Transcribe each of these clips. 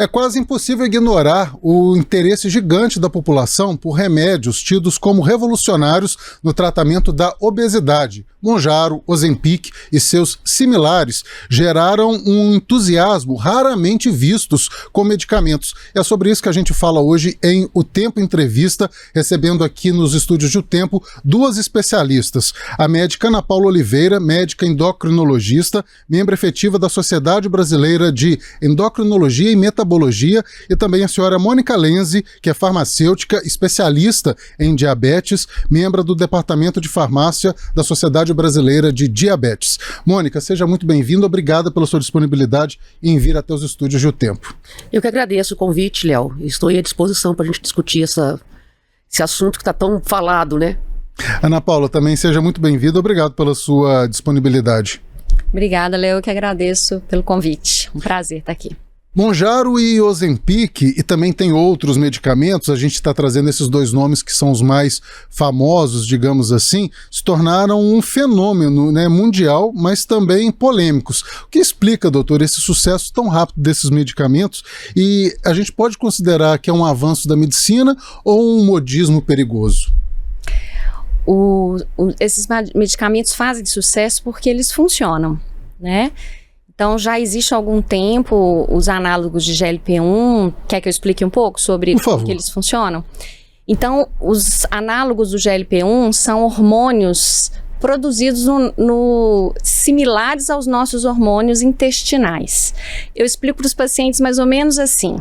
É quase impossível ignorar o interesse gigante da população por remédios tidos como revolucionários no tratamento da obesidade. Mounjaro, Ozempic e seus similares geraram um entusiasmo raramente vistos com medicamentos. É sobre isso que a gente fala hoje em O Tempo Entrevista, recebendo aqui nos estúdios de O Tempo duas especialistas. A médica Ana Paula Oliveira, médica endocrinologista, membro efetiva da Sociedade Brasileira de Endocrinologia e Metabologia, e também a senhora Mônica Lenzi, que é farmacêutica, especialista em diabetes, membro do Departamento de Farmácia da Sociedade Brasileira de Diabetes. Mônica, seja muito bem-vinda, obrigada pela sua disponibilidade em vir até os estúdios de O Tempo. Eu que agradeço o convite, Léo. Estou aí à disposição para a gente discutir esse assunto que está tão falado, né? Ana Paula, também seja muito bem-vinda, obrigado pela sua disponibilidade. Obrigada, Léo, eu que agradeço pelo convite. Um prazer estar aqui. Mounjaro e Ozempic, e também tem outros medicamentos, a gente está trazendo esses dois nomes que são os mais famosos, digamos assim, se tornaram um fenômeno, né, mundial, mas também polêmicos. O que explica, doutor, esse sucesso tão rápido desses medicamentos? E a gente pode considerar que é um avanço da medicina ou um modismo perigoso? Esses medicamentos fazem sucesso porque eles funcionam, né? Então, já existe há algum tempo os análogos de GLP-1. Quer que eu explique um pouco sobre como que eles funcionam? Então, os análogos do GLP-1 são hormônios produzidos similares aos nossos hormônios intestinais. Eu explico para os pacientes mais ou menos assim.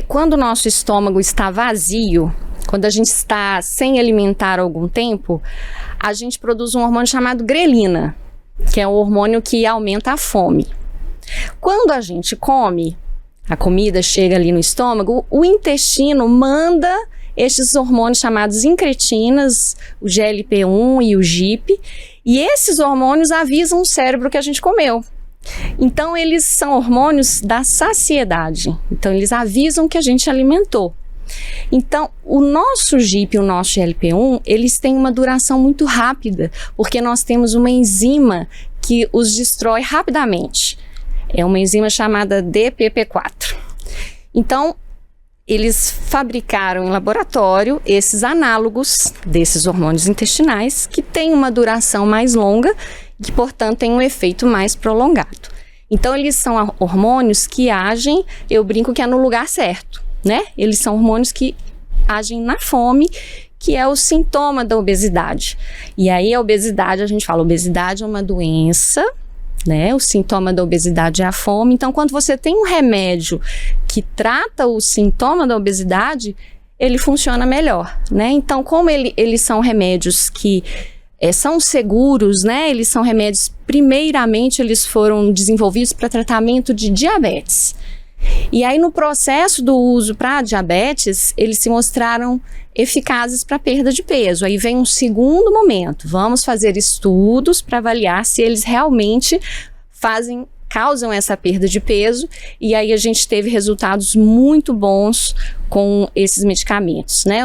Quando o nosso estômago está vazio, quando a gente está sem alimentar há algum tempo, a gente produz um hormônio chamado grelina, que é um hormônio que aumenta a fome. Quando a gente come, a comida chega ali no estômago, o intestino manda estes hormônios chamados incretinas, o GLP-1 e o GIP, e esses hormônios avisam o cérebro que a gente comeu. Então, eles são hormônios da saciedade. Então, eles avisam que a gente alimentou. Então, o nosso GIP e o nosso GLP-1, eles têm uma duração muito rápida, porque nós temos uma enzima que os destrói rapidamente. É uma enzima chamada DPP4. Então, eles fabricaram em laboratório esses análogos desses hormônios intestinais, que têm uma duração mais longa e que, portanto, têm um efeito mais prolongado. Então, eles são hormônios que agem, eu brinco que é no lugar certo, né? Eles são hormônios que agem na fome, que é o sintoma da obesidade. E aí a obesidade, a gente fala, obesidade é uma doença, né? O sintoma da obesidade é a fome. Então, quando você tem um remédio que trata o sintoma da obesidade, ele funciona melhor, né? Então, como eles são remédios que são seguros, né? Eles são remédios, primeiramente, eles foram desenvolvidos para tratamento de diabetes. E aí, no processo do uso para diabetes, eles se mostraram eficazes para perda de peso. Aí vem um segundo momento, vamos fazer estudos para avaliar se eles realmente causam essa perda de peso, e aí a gente teve resultados muito bons com esses medicamentos, né?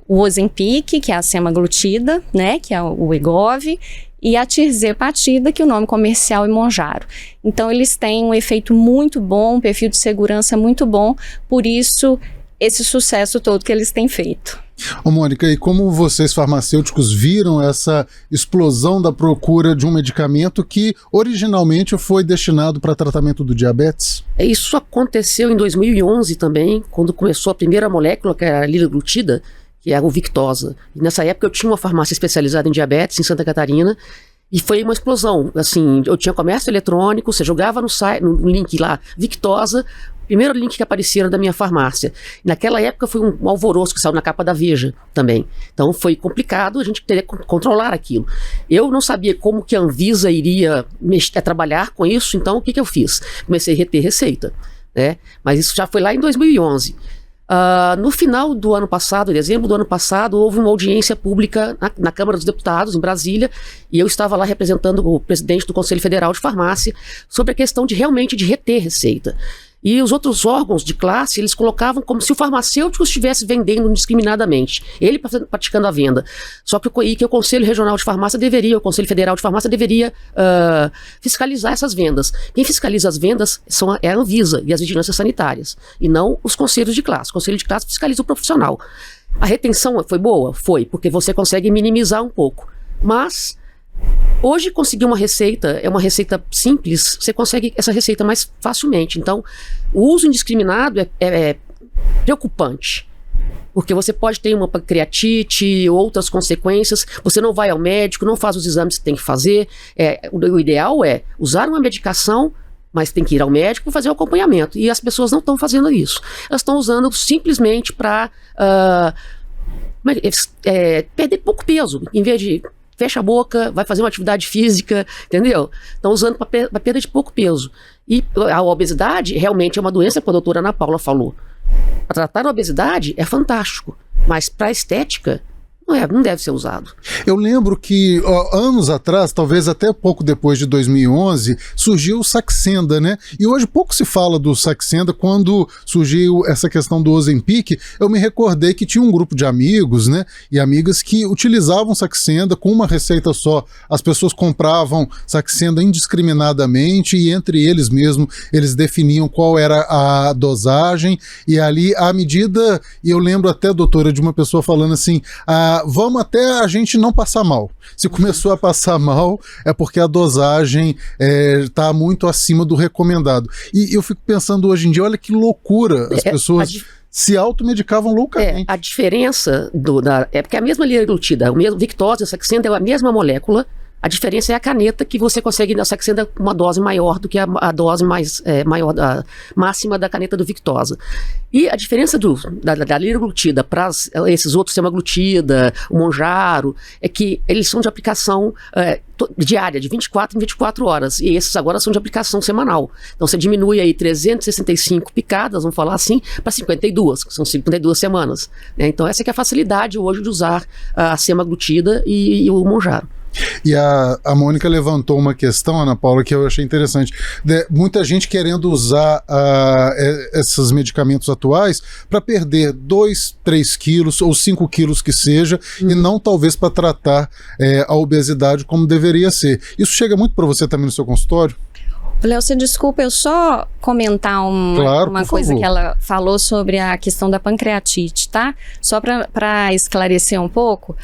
O Ozempic, que é a semaglutida, né? Que é o Wegovy, e a tirzepatida, que o nome comercial é Mounjaro. Então, eles têm um efeito muito bom, um perfil de segurança muito bom, por isso, esse sucesso todo que eles têm feito. Ô Mônica, e como vocês farmacêuticos viram essa explosão da procura de um medicamento que originalmente foi destinado para tratamento do diabetes? Isso aconteceu em 2011 também, quando começou a primeira molécula, que era a liraglutida, que é o Victoza. E nessa época eu tinha uma farmácia especializada em diabetes em Santa Catarina, e foi uma explosão. Assim, eu tinha comércio eletrônico, você jogava no site, no link lá, Victoza, o primeiro link que aparecia era da minha farmácia. Naquela época foi um alvoroço que saiu na capa da Veja também. Então foi complicado a gente ter que controlar aquilo. Eu não sabia como que a Anvisa iria trabalhar com isso, então o que eu fiz? Comecei a reter receita, né? Mas isso já foi lá em 2011. No final do ano passado, em dezembro do ano passado, houve uma audiência pública na Câmara dos Deputados, em Brasília, e eu estava lá representando o presidente do Conselho Federal de Farmácia sobre a questão de realmente de reter receita. E os outros órgãos de classe, eles colocavam como se o farmacêutico estivesse vendendo indiscriminadamente, ele praticando a venda. Só que o Conselho Regional de Farmácia deveria, o Conselho Federal de Farmácia deveria fiscalizar essas vendas. Quem fiscaliza as vendas é a Anvisa e as vigilâncias sanitárias, e não os conselhos de classe. O conselho de classe fiscaliza o profissional. A retenção foi boa? Foi, porque você consegue minimizar um pouco. Mas hoje conseguir uma receita, é uma receita simples, você consegue essa receita mais facilmente. Então, o uso indiscriminado é preocupante, porque você pode ter uma pancreatite, outras consequências, você não vai ao médico, não faz os exames que tem que fazer. O ideal é usar uma medicação, mas tem que ir ao médico para fazer o acompanhamento. E as pessoas não estão fazendo isso. Elas estão usando simplesmente para perder pouco peso, em vez de fecha a boca, vai fazer uma atividade física, entendeu? Estão usando para perda de pouco peso. E a obesidade realmente é uma doença, como a doutora Ana Paula falou. Para tratar a obesidade é fantástico, mas para a estética não deve ser usado. Eu lembro que anos atrás, talvez até pouco depois de 2011, surgiu o Saxenda, né? E hoje pouco se fala do Saxenda. Quando surgiu essa questão do Ozempic, eu me recordei que tinha um grupo de amigos, né, e amigas que utilizavam Saxenda com uma receita só. As pessoas compravam Saxenda indiscriminadamente e entre eles mesmo, eles definiam qual era a dosagem e ali à medida, e eu lembro até, doutora, de uma pessoa falando assim, vamos até a gente não passar mal. Se começou a passar mal, é porque a dosagem está muito acima do recomendado. E eu fico pensando hoje em dia, olha que loucura, as pessoas se automedicavam loucamente. A diferença é porque a mesma liraglutida, o mesmo Victoza, a Saxenda é a mesma molécula. A diferença é a caneta, que você consegue na Saxenda uma dose maior do que a dose maior máxima da caneta do Victoza. E a diferença da liraglutida para esses outros, semaglutida, o Mounjaro, é que eles são de aplicação diária, de 24 em 24 horas. E esses agora são de aplicação semanal. Então você diminui aí 365 picadas, vamos falar assim, para 52, que são 52 semanas. Né? Então essa que é a facilidade hoje de usar a semaglutida e o Mounjaro. E a Mônica levantou uma questão, Ana Paula, que eu achei interessante. Muita gente querendo usar esses medicamentos atuais para perder 2, 3 quilos ou 5 quilos que seja, e não talvez para tratar a obesidade como deveria ser. Isso chega muito para você também no seu consultório? Léo, você desculpa, eu só comentar uma coisa que ela falou sobre a questão da pancreatite, tá? Só para esclarecer um pouco.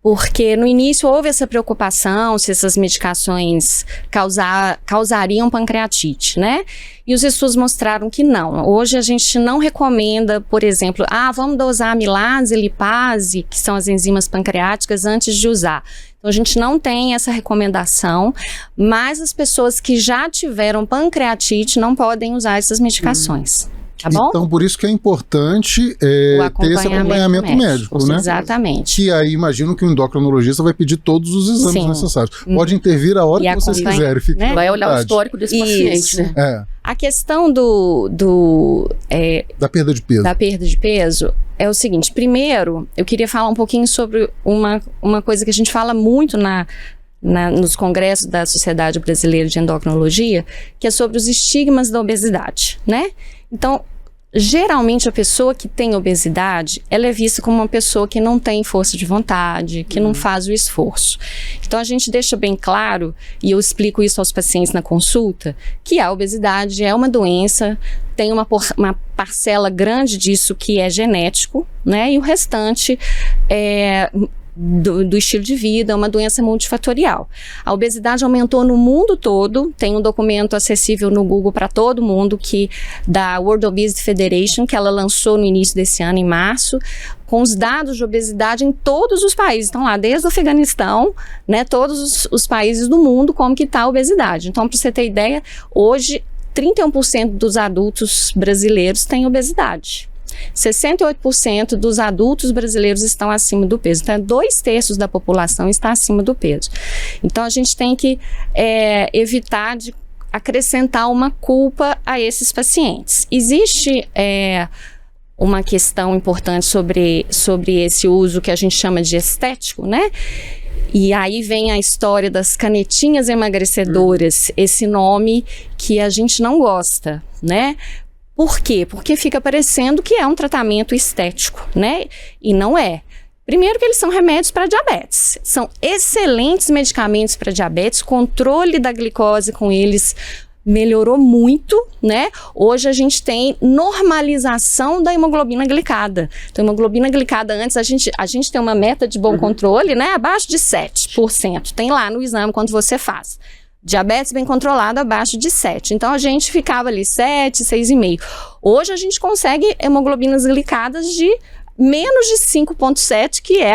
Porque no início houve essa preocupação se essas medicações causariam pancreatite, né? E os estudos mostraram que não. Hoje a gente não recomenda, por exemplo, vamos dosar amilase e lipase, que são as enzimas pancreáticas, antes de usar. Então a gente não tem essa recomendação, mas as pessoas que já tiveram pancreatite não podem usar essas medicações. Tá bom? Então, por isso que é importante ter esse acompanhamento médico, né? Exatamente. Que aí imagino que o endocrinologista vai pedir todos os exames necessários. Pode intervir a hora que vocês quiserem. Né? Vai olhar o histórico desse paciente, né? A questão da perda de peso. Da perda de peso é o seguinte. Primeiro, eu queria falar um pouquinho sobre uma coisa que a gente fala muito nos congressos da Sociedade Brasileira de Endocrinologia, que é sobre os estigmas da obesidade, né? Então, geralmente a pessoa que tem obesidade, ela é vista como uma pessoa que não tem força de vontade, que não faz o esforço. Então a gente deixa bem claro, e eu explico isso aos pacientes na consulta, que a obesidade é uma doença, tem uma parcela grande disso que é genético, né? E o restante do estilo de vida, é uma doença multifatorial. A obesidade aumentou no mundo todo, tem um documento acessível no Google para todo mundo, da World Obesity Federation, que ela lançou no início desse ano, em março, com os dados de obesidade em todos os países. Então lá, desde o Afeganistão, né, todos os países do mundo, como que está a obesidade. Então, para você ter ideia, hoje 31% dos adultos brasileiros têm obesidade. 68% dos adultos brasileiros estão acima do peso. Então, 2/3 da população está acima do peso. Então, a gente tem que evitar de acrescentar uma culpa a esses pacientes. Existe uma questão importante sobre esse uso que a gente chama de estético, né? E aí vem a história das canetinhas emagrecedoras, esse nome que a gente não gosta, né? Por quê? Porque fica parecendo que é um tratamento estético, né? E não é. Primeiro que eles são remédios para diabetes. São excelentes medicamentos para diabetes, controle da glicose com eles melhorou muito, né? Hoje a gente tem normalização da hemoglobina glicada. Então, hemoglobina glicada antes, a gente tem uma meta de bom controle, né? Abaixo de 7%. Tem lá no exame quando você faz. Diabetes bem controlado abaixo de 7. Então, a gente ficava ali 7, 6,5. Hoje a gente consegue hemoglobinas glicadas de menos de 5,7, que é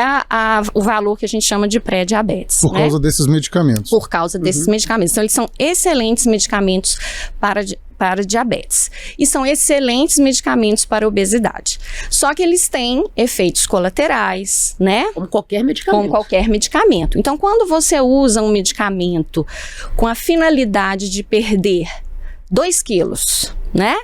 o valor que a gente chama de pré-diabetes. Por causa desses medicamentos. Por causa desses medicamentos. Então, eles são excelentes medicamentos para diabetes. E são excelentes medicamentos para obesidade. Só que eles têm efeitos colaterais, né? Como qualquer medicamento. Como qualquer medicamento. Então, quando você usa um medicamento com a finalidade de perder 2 quilos, né?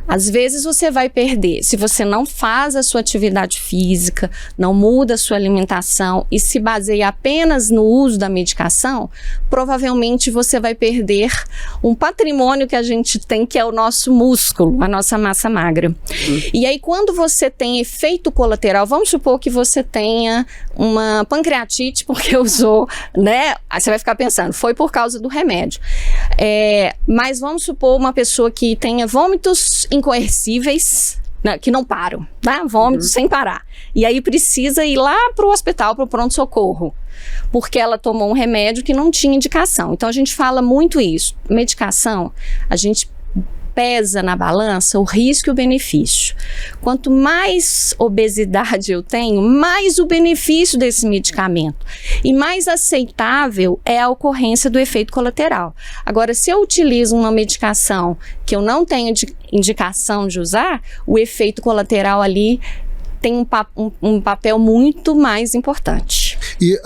Às vezes você vai perder, se você não faz a sua atividade física, não muda a sua alimentação e se baseia apenas no uso da medicação, provavelmente você vai perder um patrimônio que a gente tem, que é o nosso músculo, a nossa massa magra. E aí, quando você tem efeito colateral, vamos supor que você tenha uma pancreatite porque usou, né? Aí você vai ficar pensando, foi por causa do remédio. Mas vamos supor uma pessoa que tenha vômitos incoercíveis, né, que não param, tá? Vômitos sem parar. E aí precisa ir lá para o hospital, para o pronto-socorro, porque ela tomou um remédio que não tinha indicação. Então a gente fala muito isso. Medicação, a gente pesa na balança o risco e o benefício. Quanto mais obesidade eu tenho, mais o benefício desse medicamento. E mais aceitável é a ocorrência do efeito colateral. Agora, se eu utilizo uma medicação que eu não tenho indicação de usar, o efeito colateral ali tem um papel muito mais importante. E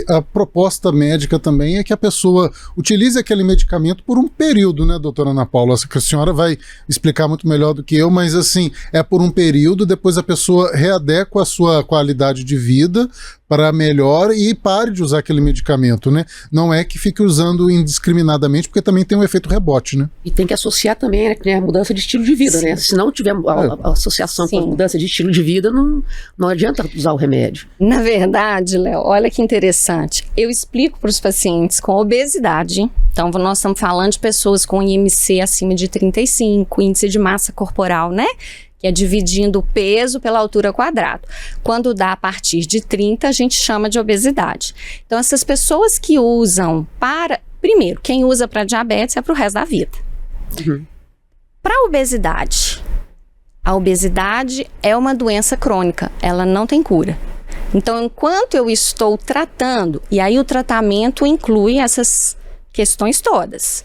a proposta médica também é que a pessoa utilize aquele medicamento por um período, né, doutora Ana Paula? A senhora vai explicar muito melhor do que eu, mas assim, é por um período, depois a pessoa readequa a sua qualidade de vida para melhor e pare de usar aquele medicamento, né? Não é que fique usando indiscriminadamente, porque também tem um efeito rebote, né? E tem que associar também, né, a mudança de estilo de vida, né? Se não tiver a associação com a mudança de estilo de vida, não adianta usar o remédio. Na verdade, Léo, olha que interessante. Eu explico para os pacientes com obesidade. Então, nós estamos falando de pessoas com IMC acima de 35, índice de massa corporal, né? Que é dividindo o peso pela altura quadrada. Quando dá a partir de 30, a gente chama de obesidade. Então, essas pessoas que usam primeiro, quem usa para diabetes é para o resto da vida. Para obesidade, a obesidade é uma doença crônica, ela não tem cura. Então, enquanto eu estou tratando, e aí o tratamento inclui essas questões todas: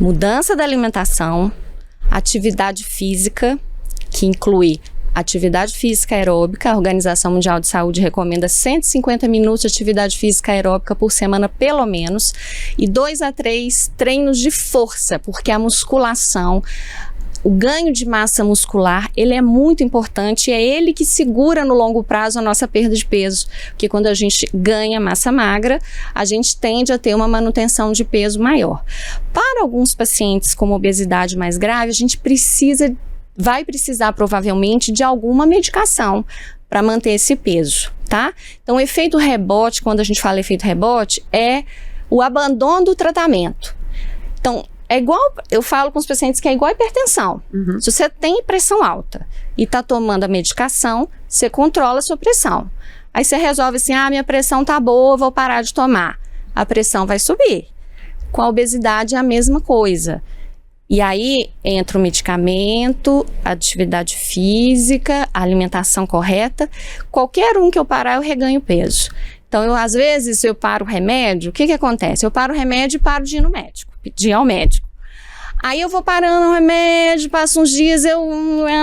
mudança da alimentação, atividade física, que inclui atividade física aeróbica. A Organização Mundial de Saúde recomenda 150 minutos de atividade física aeróbica por semana, pelo menos, e 2 a 3 treinos de força, porque a musculação, o ganho de massa muscular, ele é muito importante, é ele que segura no longo prazo a nossa perda de peso, porque quando a gente ganha massa magra, a gente tende a ter uma manutenção de peso maior. Para alguns pacientes com obesidade mais grave, a gente vai precisar provavelmente de alguma medicação para manter esse peso, tá? Então, o efeito rebote, quando a gente fala efeito rebote, é o abandono do tratamento. Então, é igual, eu falo com os pacientes que é igual a hipertensão. Se você tem pressão alta e está tomando a medicação, você controla a sua pressão. Aí você resolve assim, minha pressão tá boa, vou parar de tomar. A pressão vai subir. Com a obesidade é a mesma coisa. E aí entra o medicamento, a atividade física, a alimentação correta. Qualquer um que eu parar, eu reganho peso. Então, às vezes, eu paro o remédio, o que acontece? Eu paro o remédio e paro de ir no médico, pedir ao médico. Aí eu vou parando o remédio, passo uns dias,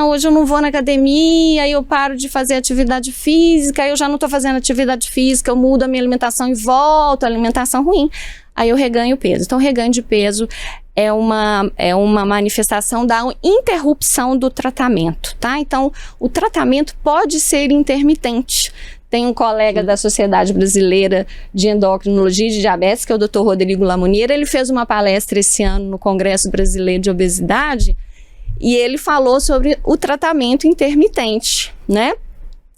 hoje eu não vou na academia, aí eu paro de fazer atividade física, aí eu já não estou fazendo atividade física, eu mudo a minha alimentação e volto à alimentação ruim. Aí eu reganho peso. Então, reganho de peso é uma manifestação da interrupção do tratamento, tá? Então, o tratamento pode ser intermitente. Tem um colega da Sociedade Brasileira de Endocrinologia e de Diabetes, que é o Dr. Rodrigo Lamunier. Ele fez uma palestra esse ano no Congresso Brasileiro de Obesidade E ele falou sobre o tratamento intermitente, né?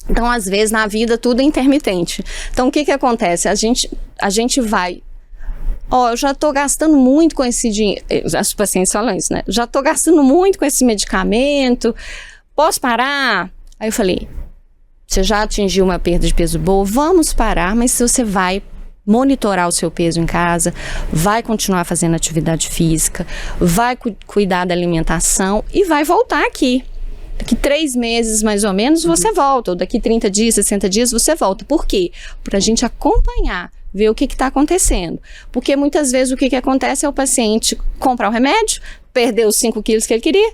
Então, às vezes, na vida, tudo é intermitente. Então, o que acontece? A gente vai... eu já tô gastando muito com esse dinheiro. Os pacientes falam isso, né? Já tô gastando muito com esse medicamento. Posso parar? Aí eu falei, você já atingiu uma perda de peso boa? Vamos parar, mas se você vai monitorar o seu peso em casa, vai continuar fazendo atividade física, vai cuidar da alimentação e vai voltar aqui. Daqui 3 meses, mais ou menos, você volta. Ou daqui 30 dias, 60 dias, você volta. Por quê? Para a gente acompanhar, ver o que está acontecendo. Porque muitas vezes o que acontece é o paciente comprar o remédio, perder os 5 quilos que ele queria,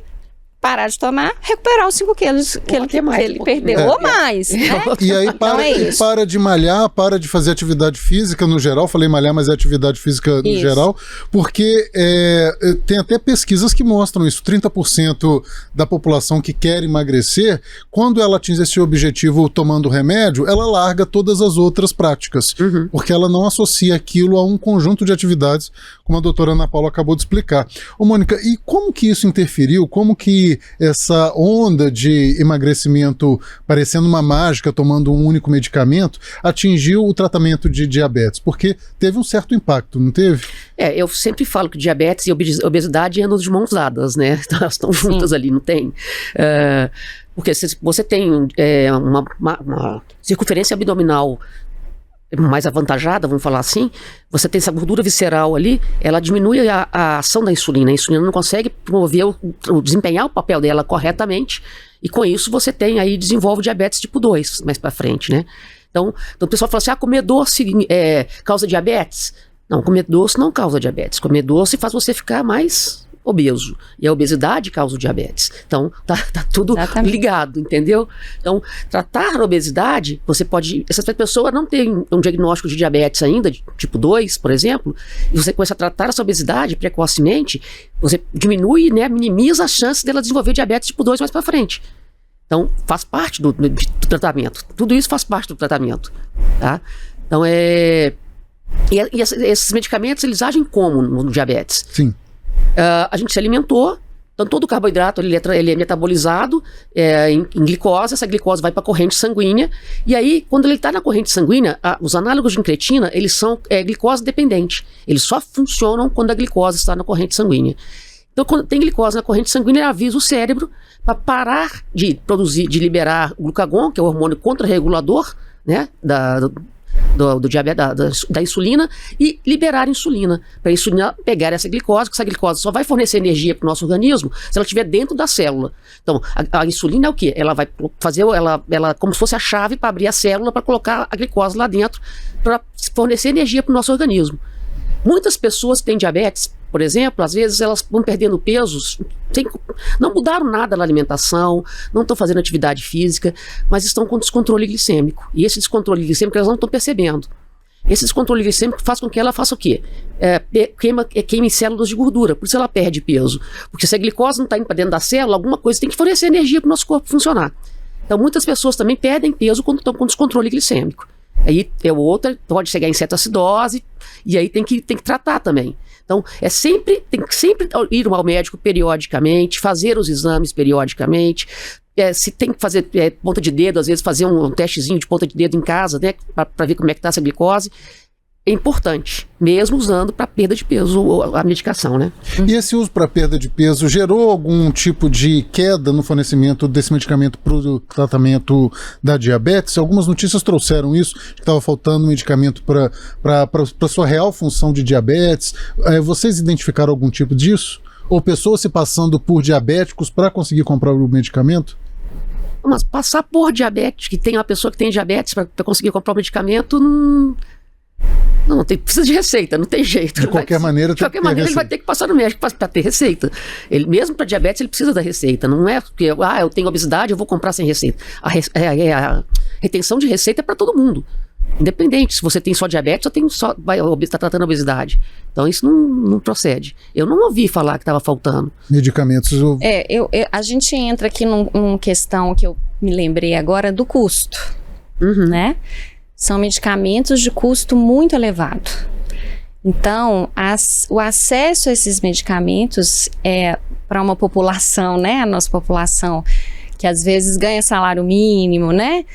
parar de tomar, recuperar os 5 quilos que ele perdeu, ou mais, né? E aí para de malhar, para de fazer atividade física no geral, falei malhar, mas é atividade física no geral, porque tem até pesquisas que mostram isso, 30% da população que quer emagrecer, quando ela atinge esse objetivo tomando remédio, ela larga todas as outras práticas, porque ela não associa aquilo a um conjunto de atividades, como a doutora Ana Paula acabou de explicar. Ô Mônica, e como que isso interferiu, como que essa onda de emagrecimento parecendo uma mágica, tomando um único medicamento, atingiu o tratamento de diabetes? Porque teve um certo impacto, não teve? Eu sempre falo que diabetes e obesidade andam de mãos dadas, né? Elas estão juntas ali, não tem? Porque se você tem uma circunferência abdominal mais avantajada, vamos falar assim, você tem essa gordura visceral ali, ela diminui a ação da insulina. A insulina não consegue promover desempenhar o papel dela corretamente, e com isso você tem aí, desenvolve diabetes tipo 2 mais pra frente, né? Então o pessoal fala assim, comer doce causa diabetes? Não, comer doce não causa diabetes. Comer doce faz você ficar mais obeso, e a obesidade causa o diabetes. Então tá tudo ligado, entendeu? Então tratar a obesidade, você pode, essa pessoa não tem um diagnóstico de diabetes ainda, de tipo 2, por exemplo, e você começa a tratar essa obesidade precocemente, você diminui, né, minimiza as chances dela desenvolver diabetes tipo 2 mais para frente. Então faz parte do tratamento, tudo isso faz parte do tratamento, tá? Então esses medicamentos, eles agem como no diabetes? Sim. A gente se alimentou, então todo o carboidrato ele é metabolizado em glicose, essa glicose vai para a corrente sanguínea, e aí quando ele está na corrente sanguínea, os análogos de incretina, eles são glicose dependente, eles só funcionam quando a glicose está na corrente sanguínea. Então quando tem glicose na corrente sanguínea, ele avisa o cérebro para parar de liberar o glucagon, que é o hormônio contrarregulador, né, do diabetes, da insulina, e liberar a insulina, para a insulina pegar essa glicose, que essa glicose só vai fornecer energia para o nosso organismo se ela estiver dentro da célula. Então, a insulina é o quê? Ela vai fazer, ela como se fosse a chave para abrir a célula, para colocar a glicose lá dentro, para fornecer energia para o nosso organismo. Muitas pessoas que têm diabetes, por exemplo, às vezes elas vão perdendo pesos, não mudaram nada na alimentação, não estão fazendo atividade física, mas estão com descontrole glicêmico. E esse descontrole glicêmico elas não estão percebendo. Esse descontrole glicêmico faz com que ela faça o quê? Queime células de gordura, por isso ela perde peso. Porque se a glicose não está indo para dentro da célula, alguma coisa tem que fornecer energia para o nosso corpo funcionar. Então muitas pessoas também perdem peso quando estão com descontrole glicêmico. Aí outra, pode chegar em cetoacidose, e aí tem que tratar também. Então, tem que sempre ir ao médico periodicamente, fazer os exames periodicamente. Se tem que fazer ponta de dedo, às vezes fazer um testezinho de ponta de dedo em casa, né, para ver como é que está essa glicose. É importante, mesmo usando para perda de peso a medicação, né? E esse uso para perda de peso gerou algum tipo de queda no fornecimento desse medicamento para o tratamento da diabetes? Algumas notícias trouxeram isso, que estava faltando medicamento para sua real função de diabetes. Vocês identificaram algum tipo disso? Ou pessoas se passando por diabéticos para conseguir comprar o medicamento? Mas passar por diabetes, que tem uma pessoa que tem diabetes para conseguir comprar o medicamento, não, precisa de receita, não tem jeito. De qualquer maneira ele vai ter que passar no médico para ter receita. Ele, mesmo para diabetes, ele precisa da receita. Não é porque, eu tenho obesidade, eu vou comprar sem receita. A retenção de receita é para todo mundo. Independente, se você tem só diabetes, está tratando a obesidade. Então isso não procede. Eu não ouvi falar que estava faltando medicamentos. A gente entra aqui numa questão que eu me lembrei agora do custo, né? São medicamentos de custo muito elevado. Então, o acesso a esses medicamentos para uma população, né, a nossa população, que às vezes ganha salário mínimo, né?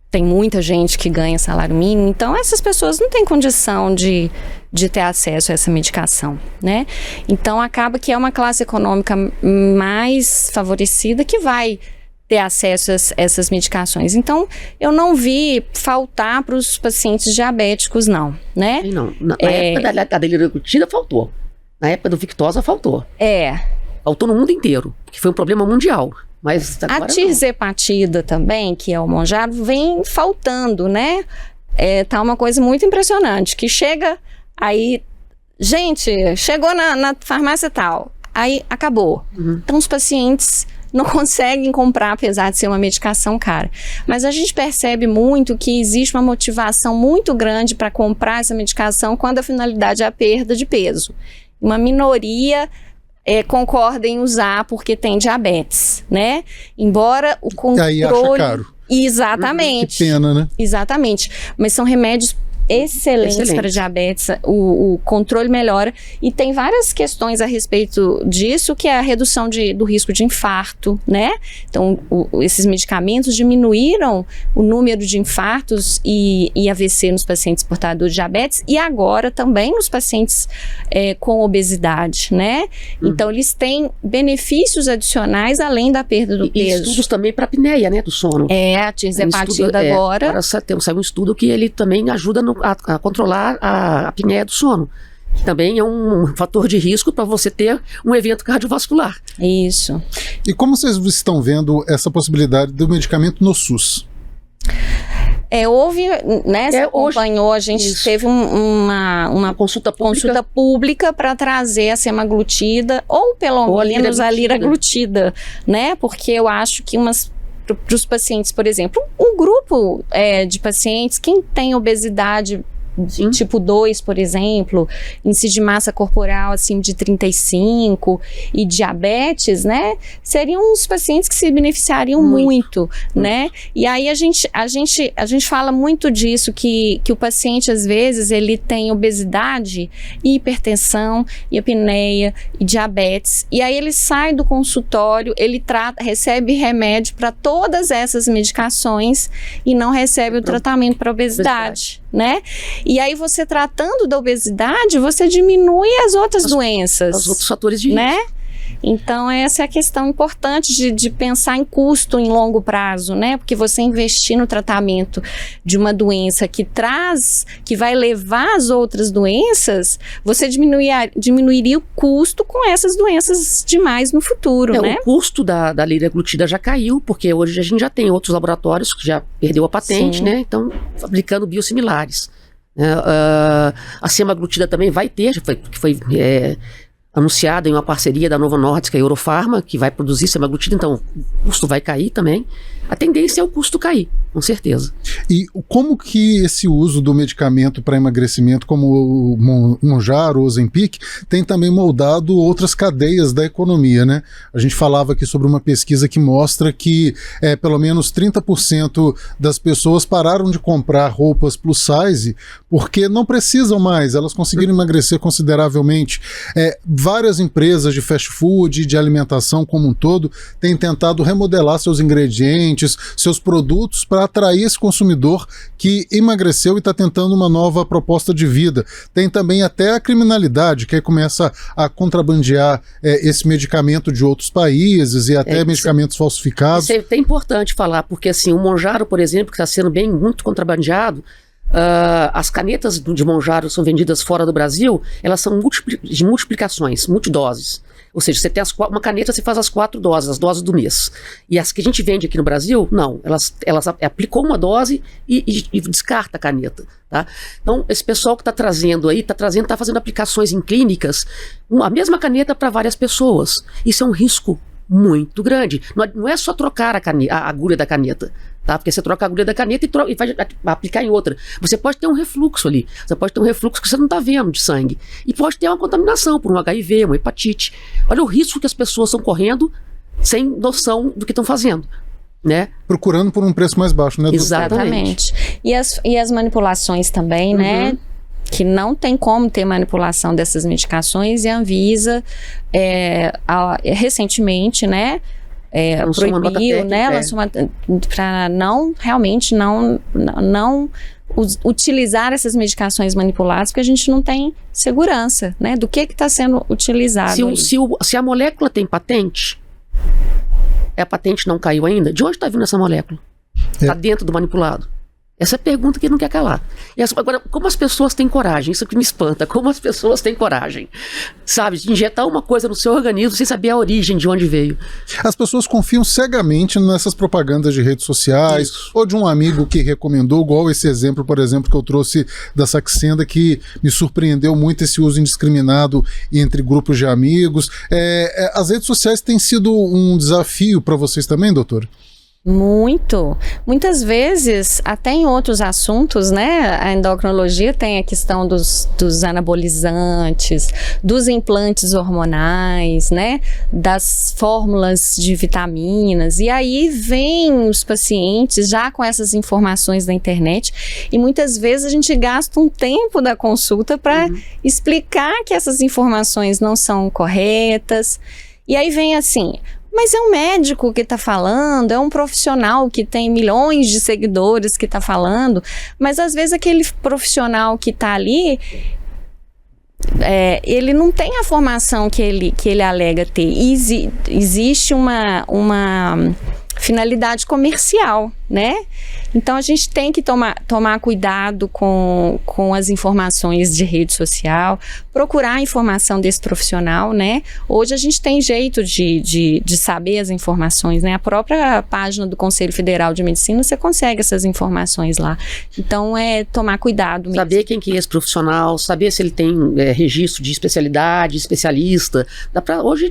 Tem muita gente que ganha salário mínimo, então essas pessoas não têm condição de ter acesso a essa medicação, né? Então acaba que é uma classe econômica mais favorecida que vai ter acesso a essas medicações. Então, eu não vi faltar para os pacientes diabéticos, não, né? Não, na época da liraglutida faltou. Na época do Victoza faltou. Faltou no mundo inteiro, que foi um problema mundial. Mas a tirzepatida também, que é o Mounjaro, vem faltando, né? Tá uma coisa muito impressionante, que chega aí, gente, chegou na farmácia tal, aí acabou. Então os pacientes não conseguem comprar, apesar de ser uma medicação cara. Mas a gente percebe muito que existe uma motivação muito grande para comprar essa medicação quando a finalidade é a perda de peso. Uma minoria concorda em usar porque tem diabetes, né? Embora o controle... E aí acha caro. Exatamente. Que pena, né? Exatamente. Mas são remédios excelentes para diabetes, o controle melhora, e tem várias questões a respeito disso, que é a redução do risco de infarto, né? Então, esses medicamentos diminuíram o número de infartos e AVC nos pacientes portadores de diabetes, e agora também nos pacientes com obesidade, né? Então, eles têm benefícios adicionais além da perda do peso. E estudos também para apneia, né, do sono. A tirzepatida agora. Agora saiu um estudo que ele também ajuda a controlar a apneia do sono, que também é um fator de risco para você ter um evento cardiovascular. Isso. E como vocês estão vendo essa possibilidade do medicamento no SUS? Houve, né, você acompanhou, a gente teve uma consulta pública para trazer a semaglutida, ou pelo menos a liraglutida, né, porque eu acho que para os pacientes, por exemplo, um grupo de pacientes, quem tem obesidade tipo 2, por exemplo, índice de massa corporal acima de 35 e diabetes, né, seriam os pacientes que se beneficiariam muito, né? E aí a gente fala muito disso, que o paciente, às vezes, ele tem obesidade, hipertensão, e apneia e diabetes, e aí ele sai do consultório, ele recebe remédio para todas essas medicações e não recebe o tratamento para obesidade, né? E aí você tratando da obesidade, você diminui as outras doenças. Os outros fatores de risco. Né? Então essa é a questão importante de pensar em custo em longo prazo, né? Porque você investir no tratamento de uma doença que vai levar as outras doenças, você diminuiria o custo com essas doenças demais no futuro, né? O custo da liraglutida já caiu, porque hoje a gente já tem outros laboratórios que já perdeu a patente, né? Então, fabricando biosimilares. A semaglutida também vai ter, que foi anunciada em uma parceria da Novo Nordisk e a Eurofarma, que vai produzir semaglutida, então o custo vai cair também. A tendência é o custo cair, com certeza. E como que esse uso do medicamento para emagrecimento, como o Mounjaro, o Ozempic, tem também moldado outras cadeias da economia, né? A gente falava aqui sobre uma pesquisa que mostra que pelo menos 30% das pessoas pararam de comprar roupas plus size porque não precisam mais, elas conseguiram emagrecer consideravelmente. Várias empresas de fast food e de alimentação como um todo têm tentado remodelar seus ingredientes, seus produtos para atrair esse consumidor que emagreceu e está tentando uma nova proposta de vida. Tem também até a criminalidade, que aí começa a contrabandear esse medicamento de outros países e até medicamentos falsificados. Isso é até importante falar, porque assim, o Mounjaro, por exemplo, que está sendo muito contrabandeado, as canetas de Mounjaro são vendidas fora do Brasil, elas são de multiplicações, multidoses. Ou seja, você tem uma caneta, você faz as 4 doses, as doses do mês. E as que a gente vende aqui no Brasil, não. Elas aplicou uma dose e descarta a caneta. Tá? Então, esse pessoal que está trazendo aí, está fazendo aplicações em clínicas, a mesma caneta para várias pessoas. Isso é um risco muito grande. Não é só trocar a agulha da caneta, tá? Porque você troca a agulha da caneta e vai aplicar em outra. Você pode ter um refluxo ali. Você pode ter um refluxo que você não está vendo de sangue. E pode ter uma contaminação por um HIV, uma hepatite. Olha o risco que as pessoas estão correndo sem noção do que estão fazendo, né? Procurando por um preço mais baixo, né? Exatamente. E as manipulações também, né? que não tem como ter manipulação dessas medicações, e a Anvisa recentemente, né, proibiu, né, para realmente não utilizar essas medicações manipuladas, porque a gente não tem segurança, né, do que está sendo utilizado. Se a molécula tem patente, a patente não caiu ainda, de onde está vindo essa molécula? Está dentro do manipulado? Essa é a pergunta que não quer calar. Agora, como as pessoas têm coragem? Isso que me espanta. Como as pessoas têm coragem, sabe, de injetar uma coisa no seu organismo sem saber a origem, de onde veio. As pessoas confiam cegamente nessas propagandas de redes sociais, ou de um amigo que recomendou, igual esse exemplo, por exemplo, que eu trouxe da Saxenda, que me surpreendeu muito, esse uso indiscriminado entre grupos de amigos. As redes sociais têm sido um desafio para vocês também, doutor? Muitas vezes, até em outros assuntos, né, a endocrinologia tem a questão dos anabolizantes, dos implantes hormonais, né, das fórmulas de vitaminas, e aí vem os pacientes já com essas informações da internet, e muitas vezes a gente gasta um tempo da consulta para explicar que essas informações não são corretas, e aí vem assim: mas é um médico que está falando, é um profissional que tem milhões de seguidores que está falando, mas às vezes aquele profissional que está ali, ele não tem a formação que ele alega ter. Existe uma finalidade comercial, né? Então a gente tem que tomar cuidado com as informações de rede social, procurar a informação desse profissional, né? Hoje a gente tem jeito de saber as informações, né? A própria página do Conselho Federal de Medicina, você consegue essas informações lá. Então tomar cuidado mesmo. Saber quem que é esse profissional, saber se ele tem registro de especialidade, especialista. Hoje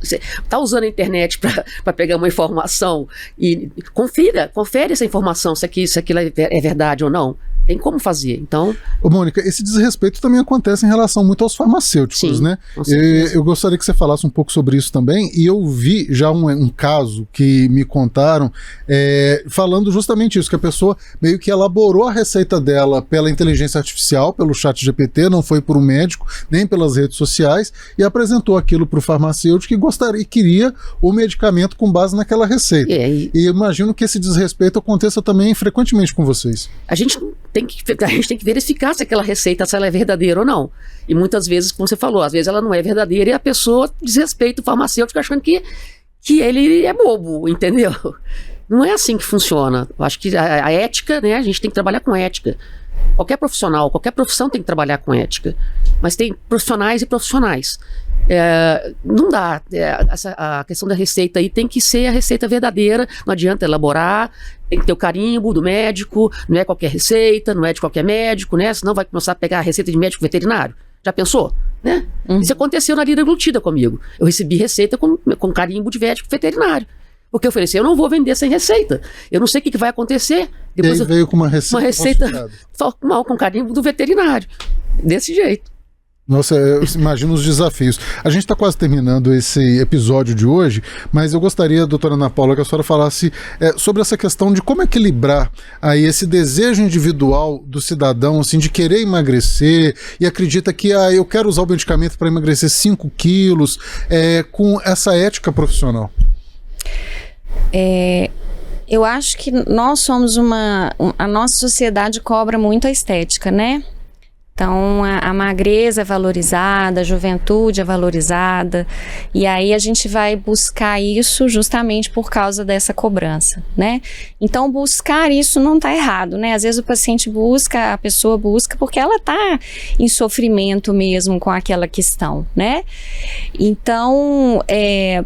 você tá usando a internet para pegar uma informação e confere essa informação, se aquilo é verdade ou não. Tem como fazer, então... Ô, Mônica, esse desrespeito também acontece em relação muito aos farmacêuticos, sim, né? Eu gostaria que você falasse um pouco sobre isso também, e eu vi já um caso que me contaram, falando justamente isso, que a pessoa meio que elaborou a receita dela pela inteligência artificial, pelo chat GPT, não foi por um médico, nem pelas redes sociais, e apresentou aquilo para o farmacêutico e queria o medicamento com base naquela receita. E imagino que esse desrespeito aconteça também frequentemente com vocês. A gente tem que verificar se aquela receita, se ela é verdadeira ou não. E muitas vezes, como você falou, às vezes ela não é verdadeira e a pessoa desrespeita o farmacêutico achando que ele é bobo, entendeu? Não é assim que funciona. Eu acho que a ética, né, a gente tem que trabalhar com ética. Qualquer profissional, qualquer profissão tem que trabalhar com ética. Mas tem profissionais e profissionais. Não dá. A questão da receita aí tem que ser a receita verdadeira, não adianta elaborar, tem que ter o carimbo do médico, não é qualquer receita, não é de qualquer médico, né? Senão vai começar a pegar a receita de médico veterinário. Já pensou? Né? Isso aconteceu na liraglutida comigo. Eu recebi receita com carimbo de médico veterinário. Porque eu falei assim, eu não vou vender sem receita. Eu não sei o que vai acontecer. Depois e aí veio com uma receita com carimbo do veterinário. Desse jeito. Nossa, eu imagino os desafios. A gente está quase terminando esse episódio de hoje, mas eu gostaria, doutora Ana Paula, que a senhora falasse sobre essa questão de como equilibrar aí esse desejo individual do cidadão, assim, de querer emagrecer e acredita que eu quero usar o medicamento para emagrecer 5 quilos, com essa ética profissional. Eu acho que nós somos a nossa sociedade cobra muito a estética, né? Então, a magreza é valorizada, a juventude é valorizada, e aí a gente vai buscar isso justamente por causa dessa cobrança, né? Então, buscar isso não está errado, né? Às vezes o paciente busca, a pessoa busca porque ela está em sofrimento mesmo com aquela questão, né? Então,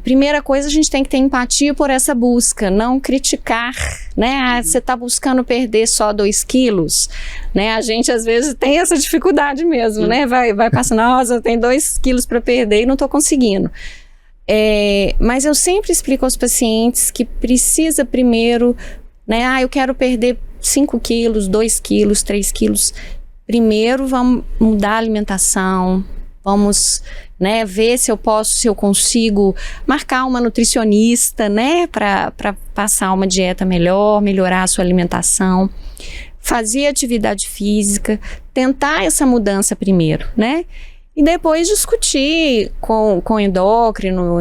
primeira coisa, a gente tem que ter empatia por essa busca, não criticar, né? Você está buscando perder só 2 quilos, né? A gente às vezes tem essa dificuldade mesmo, né? Vai passando, nossa, eu tenho 2 quilos para perder e não estou conseguindo. Mas eu sempre explico aos pacientes que precisa primeiro, né? Eu quero perder 5 quilos, 2 quilos, 3 quilos. Primeiro vamos mudar a alimentação, vamos, né, ver se eu consigo marcar uma nutricionista, né, para passar uma dieta melhor, melhorar a sua alimentação. fazia atividade física, tentar essa mudança primeiro, né? E depois discutir com o endócrino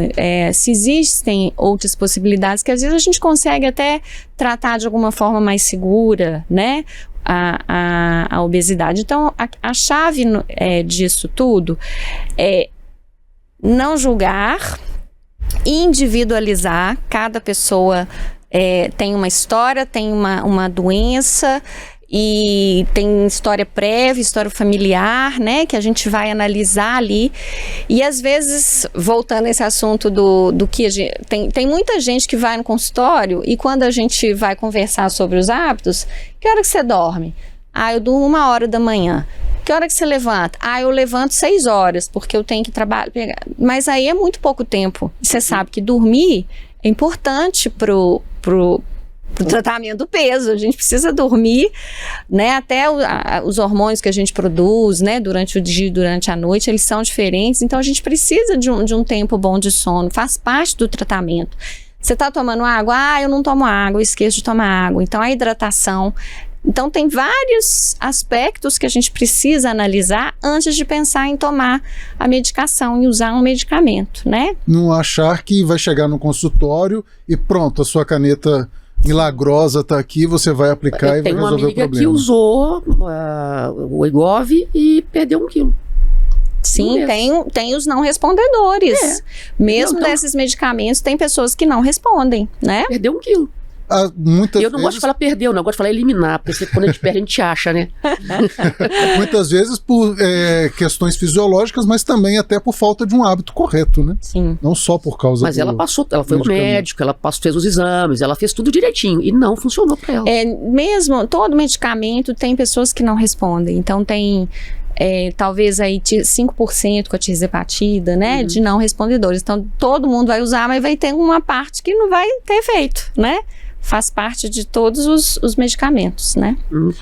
se existem outras possibilidades que às vezes a gente consegue até tratar de alguma forma mais segura, né? A obesidade. Então, a chave disso tudo é não julgar, individualizar. Cada pessoa tem uma história, tem uma doença e tem história prévia, história familiar, né, que a gente vai analisar ali. E às vezes, voltando a esse assunto do que a gente, tem muita gente que vai no consultório e quando a gente vai conversar sobre os hábitos, que hora que você dorme? Eu durmo 1h da manhã. Que hora que você levanta? Eu levanto 6 horas, porque eu tenho que trabalhar. Mas aí é muito pouco tempo. Você sabe que dormir é importante pro tratamento do peso. A gente precisa dormir, né? Até os hormônios que a gente produz, né? Durante o dia e durante a noite, eles são diferentes. Então, a gente precisa de um tempo bom de sono. Faz parte do tratamento. Você está tomando água? Eu não tomo água, eu esqueço de tomar água. Então, a hidratação. Então, tem vários aspectos que a gente precisa analisar antes de pensar em tomar a medicação e usar um medicamento, né? Não achar que vai chegar no consultório e pronto, a sua caneta milagrosa está aqui, você vai aplicar e vai resolver o problema. Tem uma amiga que usou o Wegovy e perdeu 1 quilo. Sim, tem os não respondedores. Mesmo desses medicamentos, tem pessoas que não respondem, né? Perdeu 1 quilo. Eu não gosto de falar perdeu, não. Eu gosto de falar eliminar, porque quando a gente perde, a gente acha, né? Muitas vezes por questões fisiológicas, mas também até por falta de um hábito correto, né? Sim. Não só por causa Mas ela foi ao médico, ela fez os exames, ela fez tudo direitinho e não funcionou para ela. Mesmo todo medicamento tem pessoas que não respondem. Então tem talvez aí 5% com a tirzepatida, né? De não respondedores. Então todo mundo vai usar, mas vai ter uma parte que não vai ter efeito, né? Faz parte de todos os medicamentos, né?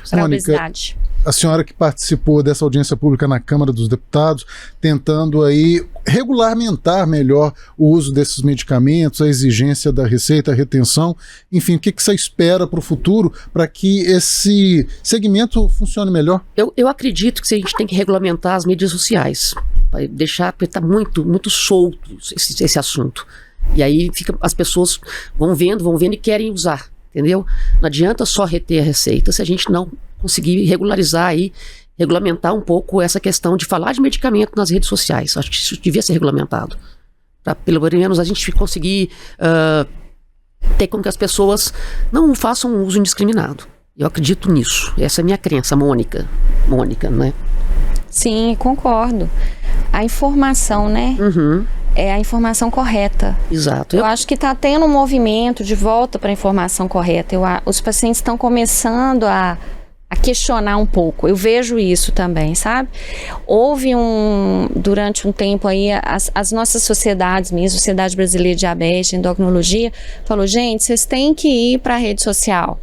Para a obesidade. A senhora que participou dessa audiência pública na Câmara dos Deputados, tentando aí regulamentar melhor o uso desses medicamentos, a exigência da receita, a retenção, enfim, o que você espera para o futuro para que esse segmento funcione melhor? Eu acredito que a gente tem que regulamentar as mídias sociais, para deixar, porque está muito solto esse assunto. E aí as pessoas vão vendo e querem usar, entendeu? Não adianta só reter a receita se a gente não conseguir regulamentar um pouco essa questão de falar de medicamento nas redes sociais. Acho que isso devia ser regulamentado, para pelo menos a gente conseguir ter com que as pessoas não façam um uso indiscriminado. Eu acredito nisso, essa é a minha crença, Mônica, né? Sim, concordo. A informação, né? É a informação correta. Exato. Eu acho que está tendo um movimento de volta para a informação correta. Os pacientes estão começando a questionar um pouco. Eu vejo isso também, sabe? Houve durante um tempo aí, as nossas sociedades mesmo, Sociedade Brasileira de Diabetes, Endocrinologia, falou, gente, vocês têm que ir para a rede social.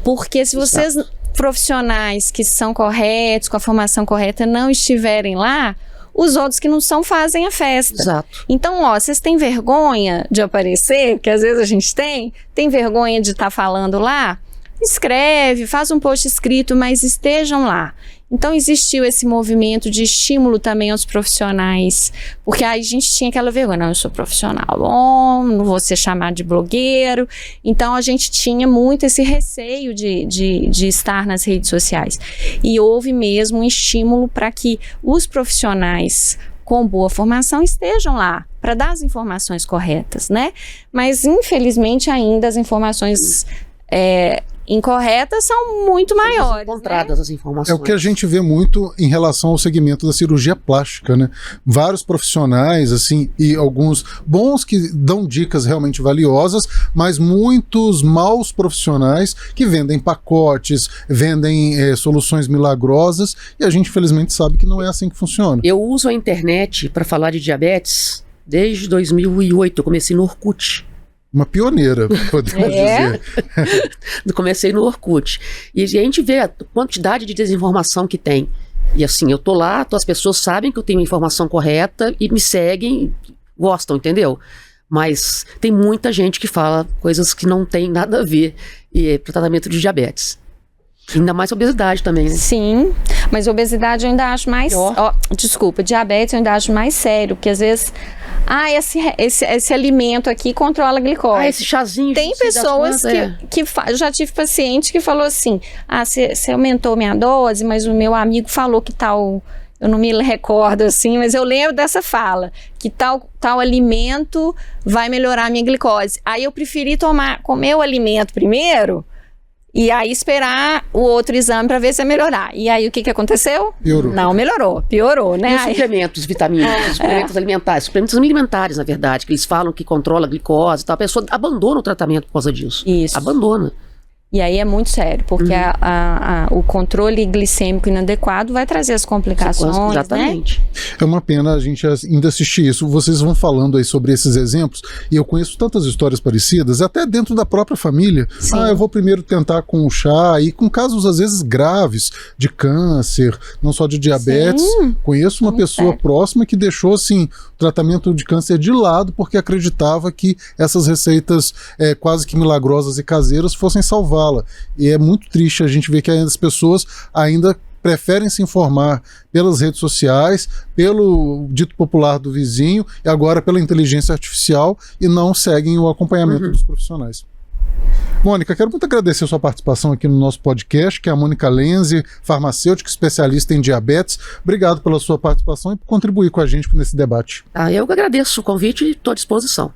Porque se vocês, profissionais que são corretos, com a formação correta, não estiverem lá, os outros que não são fazem a festa. Exato. Então, vocês têm vergonha de aparecer, que às vezes a gente tem vergonha de estar falando lá? Escreve, faz um post escrito, mas estejam lá. Então existiu esse movimento de estímulo também aos profissionais, porque aí a gente tinha aquela vergonha, não, eu sou profissional, não vou ser chamado de blogueiro. Então a gente tinha muito esse receio de estar nas redes sociais. E houve mesmo um estímulo para que os profissionais com boa formação estejam lá para dar as informações corretas, né? Mas infelizmente ainda as informações incorretas são muito maiores. Encontradas, né? As informações. É o que a gente vê muito em relação ao segmento da cirurgia plástica, né? Vários profissionais, assim, e alguns bons que dão dicas realmente valiosas, mas muitos maus profissionais que vendem pacotes, vendem soluções milagrosas, e a gente infelizmente sabe que não é assim que funciona. Eu uso a internet para falar de diabetes desde 2008, eu comecei no Orkut. Uma pioneira, podemos dizer. Eu comecei no Orkut. E a gente vê a quantidade de desinformação que tem. E assim, eu tô lá, as pessoas sabem que eu tenho a informação correta e me seguem, gostam, entendeu? Mas tem muita gente que fala coisas que não tem nada a ver para tratamento de diabetes. Ainda mais obesidade também, né? Sim, mas obesidade eu ainda acho mais... desculpa, diabetes eu ainda acho mais sério, porque às vezes... esse alimento aqui controla a glicose. Esse chazinho. Tem pessoas que eu já tive paciente que falou assim, você aumentou minha dose, mas o meu amigo falou que tal... Eu não me recordo assim, mas eu lembro dessa fala, que tal alimento vai melhorar a minha glicose. Aí eu preferi comer o alimento primeiro e aí esperar o outro exame para ver se ia melhorar. E aí o que aconteceu? Piorou. Não melhorou, piorou, né? E os suplementos, vitaminas, suplementos alimentares, suplementos alimentares, na verdade, que eles falam que controla a glicose e tal. A pessoa abandona o tratamento por causa disso. Isso. Abandona. E aí é muito sério, porque o controle glicêmico inadequado vai trazer as complicações, exatamente. Né? É uma pena a gente ainda assistir isso. Vocês vão falando aí sobre esses exemplos, e eu conheço tantas histórias parecidas, até dentro da própria família. Sim. Eu vou primeiro tentar com o chá, e com casos às vezes graves, de câncer, não só de diabetes. Sim. Conheço uma pessoa próxima que deixou, assim, o tratamento de câncer de lado, porque acreditava que essas receitas quase que milagrosas e caseiras fossem salvar. E é muito triste a gente ver que as pessoas ainda preferem se informar pelas redes sociais, pelo dito popular do vizinho e agora pela inteligência artificial e não seguem o acompanhamento dos profissionais. Mônica, quero muito agradecer a sua participação aqui no nosso podcast, que é a Mônica Lenzi, farmacêutica, especialista em diabetes. Obrigado pela sua participação e por contribuir com a gente nesse debate. Eu que agradeço o convite e estou à disposição.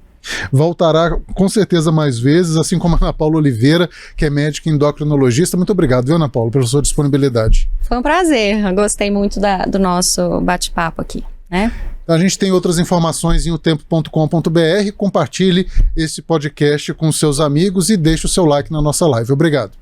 Voltará com certeza mais vezes, assim como a Ana Paula Oliveira, que é médica endocrinologista. Muito obrigado, viu, Ana Paula, pela sua disponibilidade. Foi um prazer, eu gostei muito do nosso bate-papo aqui, né? A gente tem outras informações em otempo.com.br. Compartilhe esse podcast com seus amigos e deixe o seu like na nossa live. Obrigado.